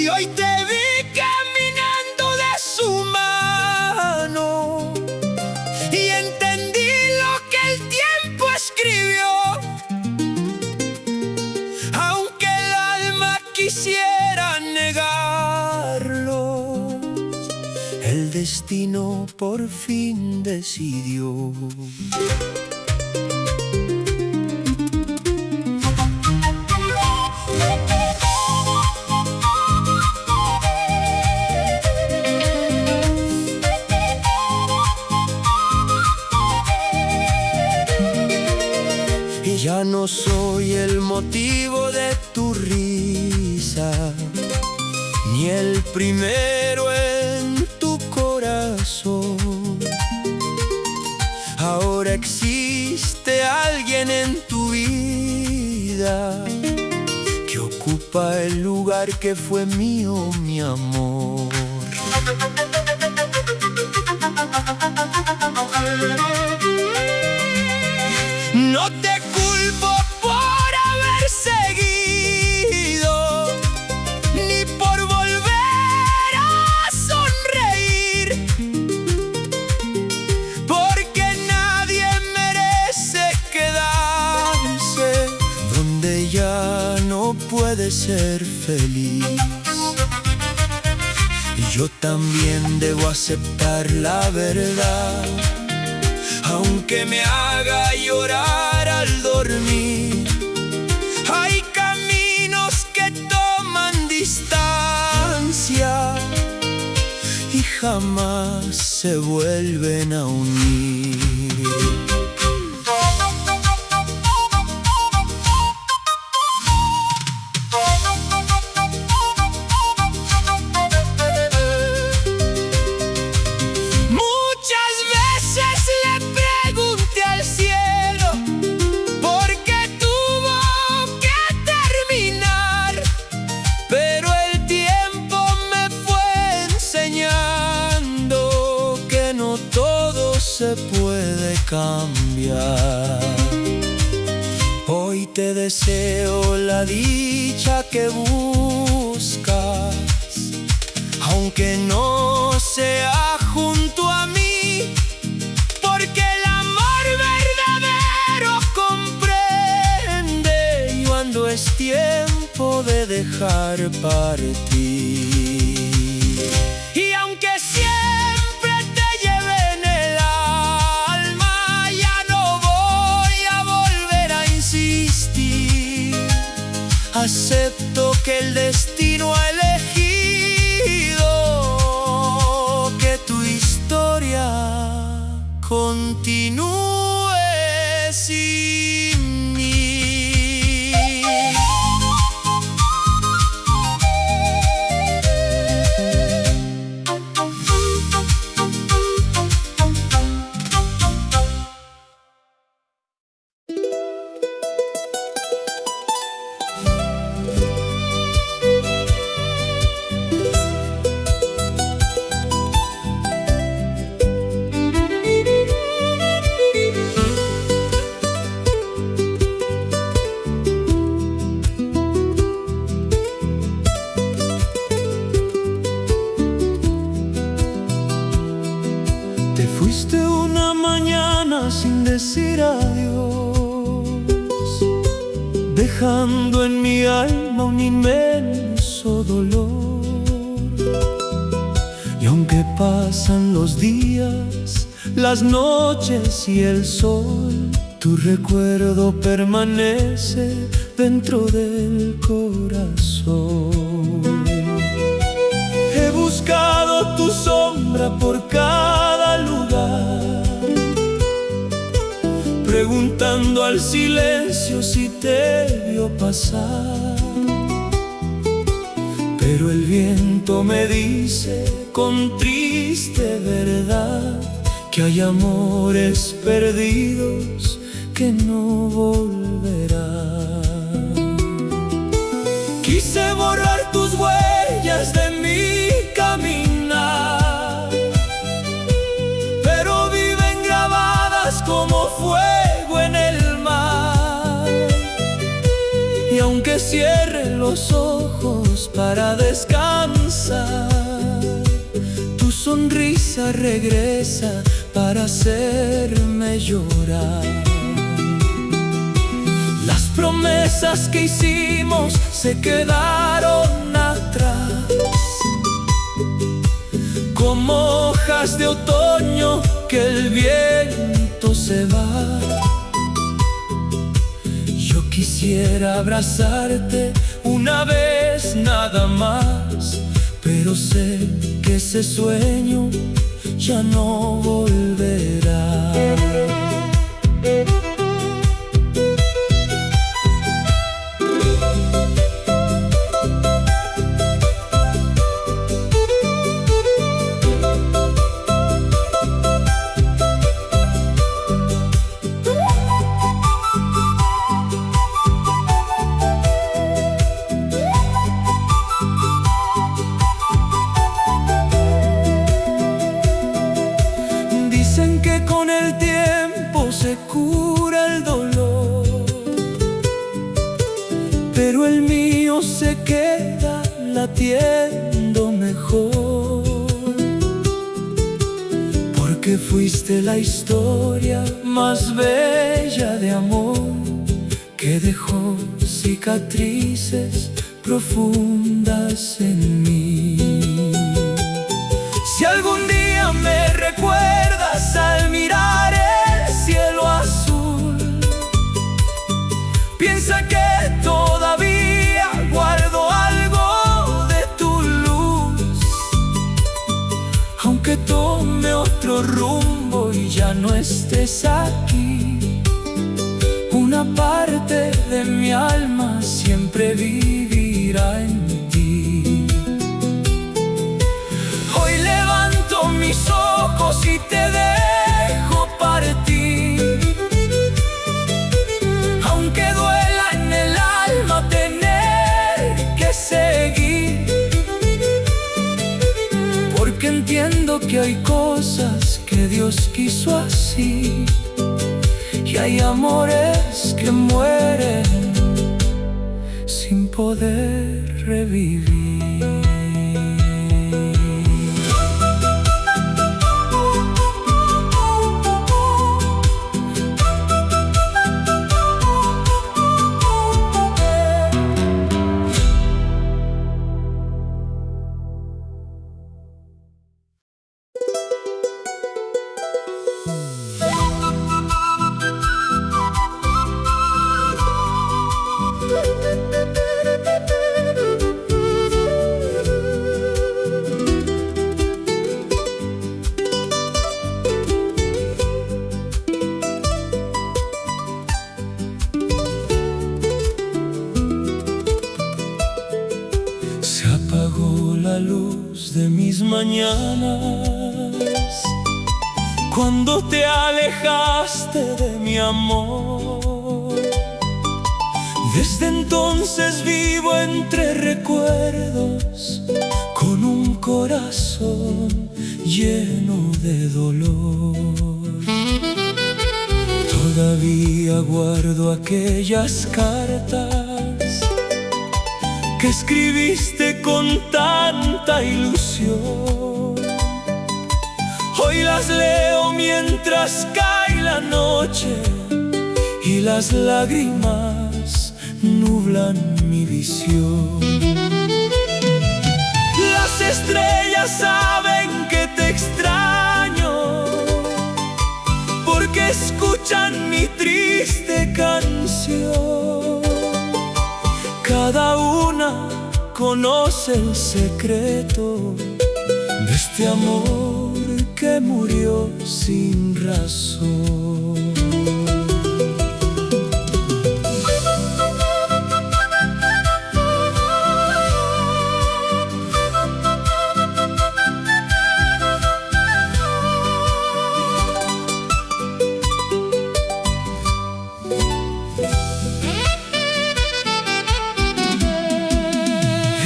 Y hoy te vi caminando de su mano y entendí lo que el tiempo escribió. Aunque el alma quisiera negarlo, el destino por fin decidió. Y ya no soy el motivo de tu risa, ni el primero en tu corazón. Ahora existe alguien en tu vida que ocupa el lugar que fue mío, mi amor. No te culpo por haber seguido, ni por volver a sonreír, porque nadie merece quedarse donde ya no puede ser feliz. Y yo también debo aceptar la verdad, aunque me haga llorar al dormir. Hay caminos que toman distancia y jamás se vuelven a unir. Se puede cambiar. Hoy te deseo la dicha que buscas, aunque no sea junto a mí, porque el amor verdadero comprende cuando es tiempo de dejar partir. Y aunque acepto que el destino ha elegido que tu historia continúe sin mí. Fuiste una mañana sin decir adiós, dejando en mi alma un inmenso dolor. Y aunque pasan los días, las noches y el sol, tu recuerdo permanece dentro del corazón. He buscado tu sombra por cada lugar, preguntando al silencio si te vio pasar. Pero el viento me dice con triste verdad que hay amores perdidos que no volverán. Quise borrar tus huellas de mi caminar, pero viven grabadas como fuego en el mar. Y aunque cierre los ojos para descansar, pasar, tu sonrisa regresa para hacerme llorar. Las promesas que hicimos se quedaron atrás, como hojas de otoño que el viento se va. Yo quisiera abrazarte una vez nada más, pero sé que ese sueño ya no volverá. Dicen que con el tiempo se cura el dolor, pero el mío se queda latiendo mejor, porque fuiste la historia más bella de amor, que dejó cicatrices profundas en mí. Si algún día me recuerdas al mirar el cielo azul, piensa que todavía guardo algo de tu luz, aunque tome otro rumbo y ya no estés aquí. Una parte de mi alma siempre vivirá en ti. Hoy levanto mis ojos y te dejo partir, aunque duela en el alma tener que seguir, porque entiendo que hay cosas que Dios quiso así, y hay amores que mueren sin poder revivir. Se apagó la luz de mis mañanas cuando te alejaste de mi amor. Desde entonces vivo entre recuerdos, con un corazón lleno de dolor. Todavía guardo aquellas cartas que escribiste con tanta ilusión. Hoy las leo mientras cae la noche y las lágrimas nublan mi visión. Las estrellas saben que te extraño, porque escuchan mi triste canción. Cada una conoce el secreto de este amor que murió sin razón.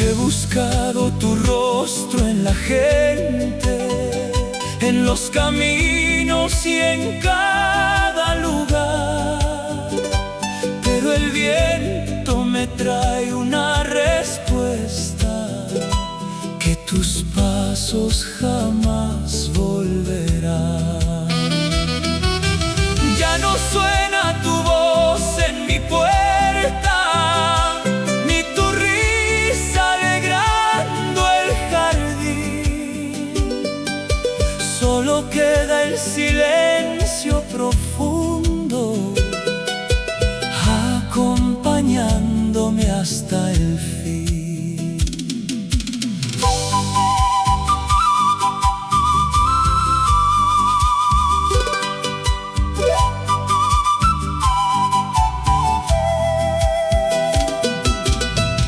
He buscado tu rostro en la gente, en los caminos y en cada lugar, pero el viento me trae una respuesta, que tú abrazos jamás volverán. Ya no suena tu voz en mi puerta, ni tu risa alegrando el jardín. Solo queda el silencio profundo, acompañándome hasta el fin.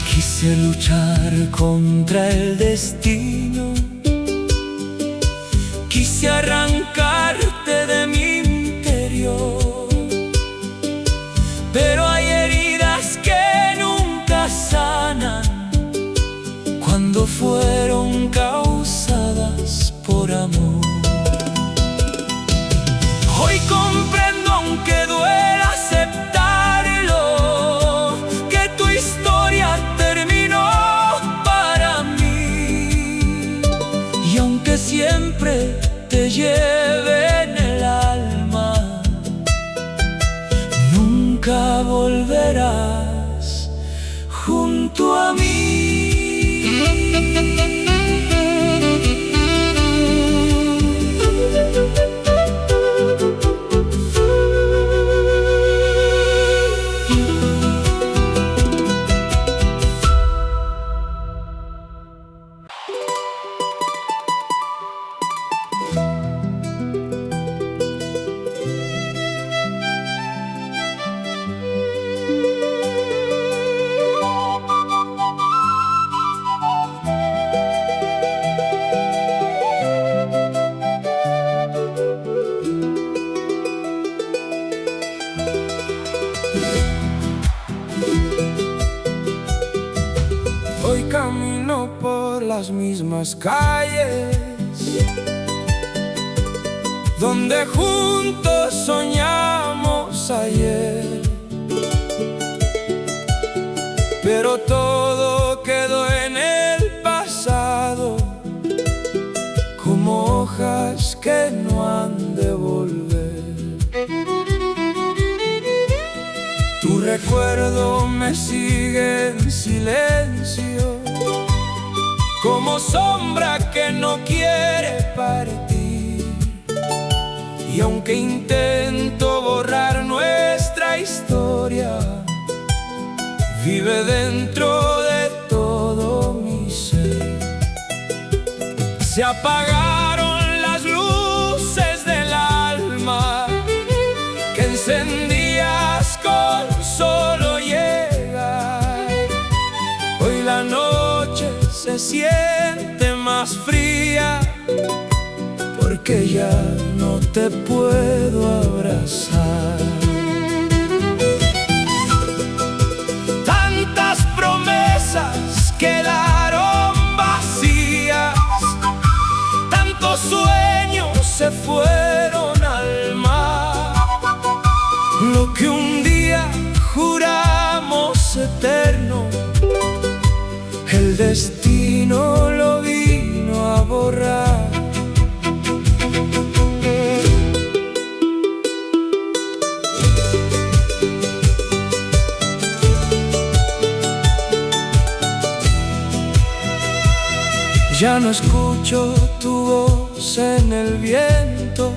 Quise luchar contra el destino, quise arrancarte de mi interior, pero hay heridas que nunca sanan cuando fueron causadas por amor. Hoy comprendo, aunque duela aceptarlo, que tu historia terminó para mí. Y aunque siempre te lleve en el alma, nunca volverás junto a mí. Hoy camino por las mismas calles donde juntos soñamos ayer, pero todo quedó en el pasado, como hojas que no han de volver. Tu recuerdo me sigue en silencio, como sombra que no quiere partir. Y aunque intento borrar nuestra historia, vive dentro de todo mi ser. Se apagaron las luces del alma que encendías con solo llegar. Hoy la noche se siente más fría, porque ya no te puedo abrazar. Tantas promesas quedaron vacías, tantos sueños se fueron al mar. Lo que un día juramos eterno, el destino lo vino a borrar. Ya no escucho tu voz en el viento,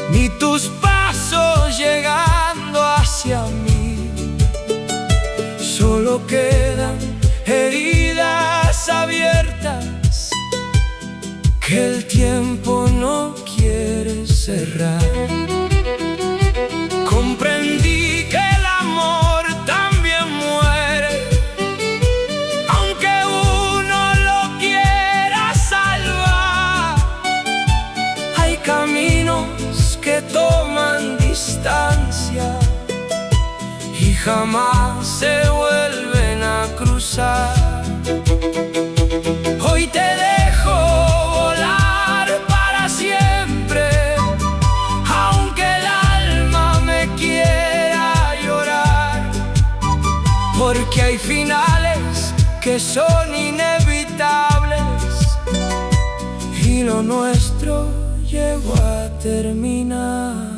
ni tus pasos llegando hacia mí. Solo quedan heridas abiertas que el tiempo no quiere cerrar. Comprendí que el amor también muere, aunque uno lo quiera salvar. Hay caminos que toman distancia y jamás se vuelven a cruzar. Hoy te dejo volar para siempre, aunque el alma me quiera llorar, porque hay finales que son inevitables y lo nuestro llegó a terminar.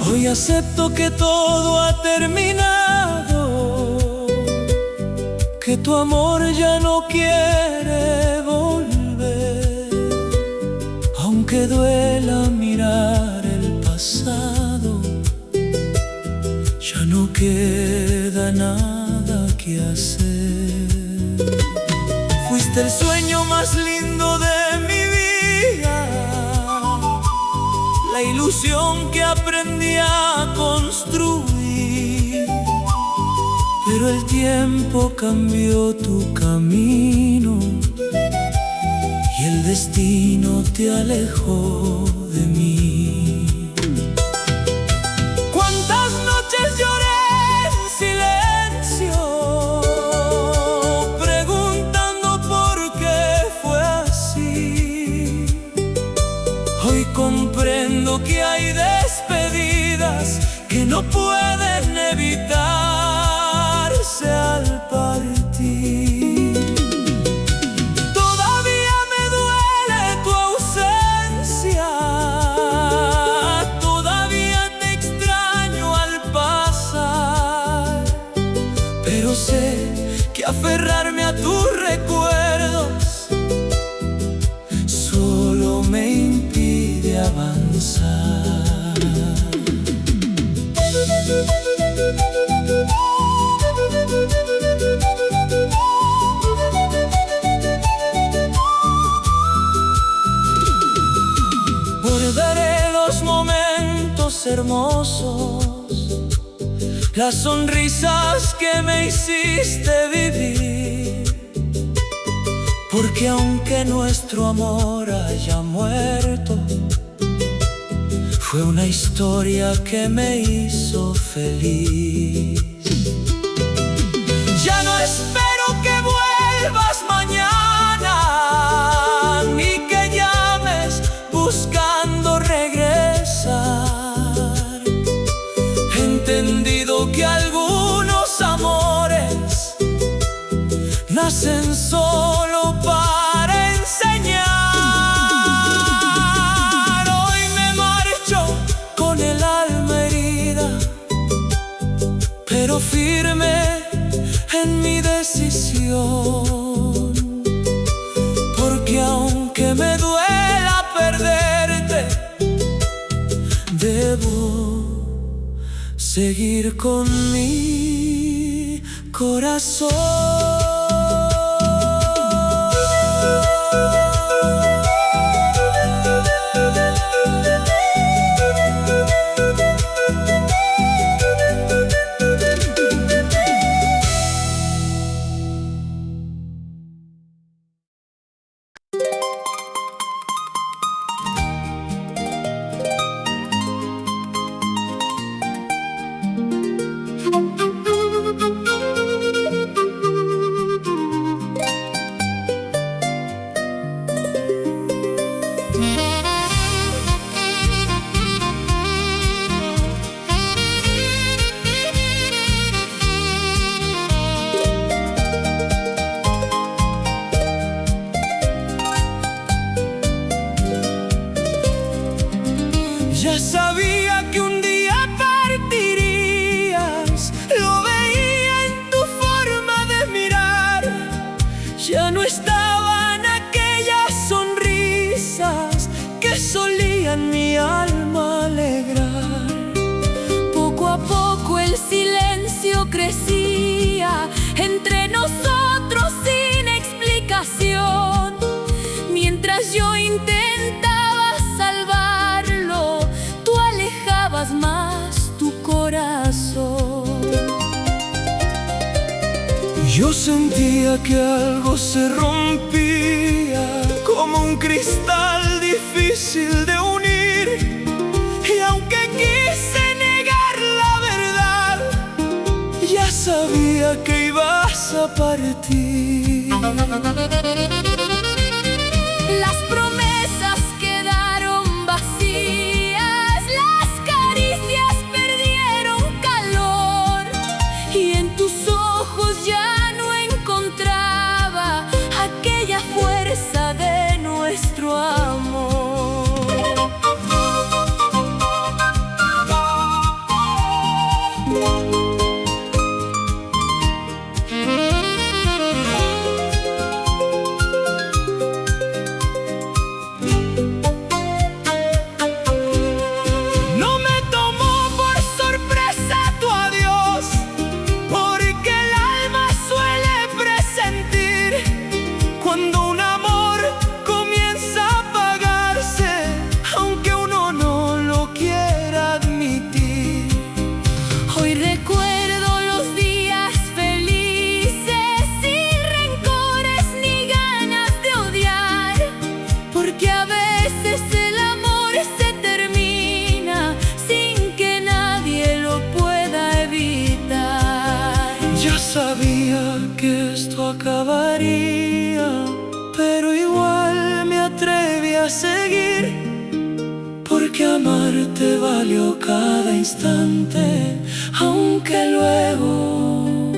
Hoy acepto que todo ha terminado, que tu amor ya no quiere volver, aunque duela mirar el pasado, ya no queda nada que hacer. Fuiste el sueño más lindo de mi vida, la ilusión que aprendí a construir, pero el tiempo cambió tu camino y el destino te alejó de mí. ¿Cuántas noches lloré en silencio, preguntando por qué fue así? Hoy comprendo que hay despedidas que no pueden evitarse al partir. Todavía me duele tu ausencia, todavía te extraño al pasar, pero sé que aferrarme a tus recuerdos solo me impide avanzar. Guardaré los momentos hermosos, las sonrisas que me hiciste vivir, porque aunque nuestro amor haya muerto, fue una historia que me hizo feliz. Ya no espero que vuelvas mañana, ni que llames buscando regresar. He entendido que algunos amores nacen solo para enseñar. Hoy me marcho con el alma herida, pero firme en mi decisión, porque aunque me duela perderte, debo seguir con mi corazón. en mi alma alegrar. Poco a poco el silencio crecía entre nosotros sin explicación. Mientras yo intentaba salvarlo, tú alejabas más tu corazón. Yo sentía que algo se rompía, como un cristal difícil de unir. Y aunque quise negar la verdad, ya sabía que ibas a partir. Las promesas quedaron vacías, las caricias perdieron calor, y en tus ojos ya no encontraba aquella fuerza de nuestro amor. Cuando un amor comienza a apagarse, aunque uno no lo quiera admitir. Hoy recuerdo los días felices, sin rencores ni ganas de odiar, porque a veces el amor se termina sin que nadie lo pueda evitar. Ya sabía que esto acabaría, pero igual me atreví a seguir, porque amarte valió cada instante, aunque luego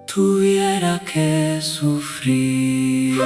tuviera que sufrir.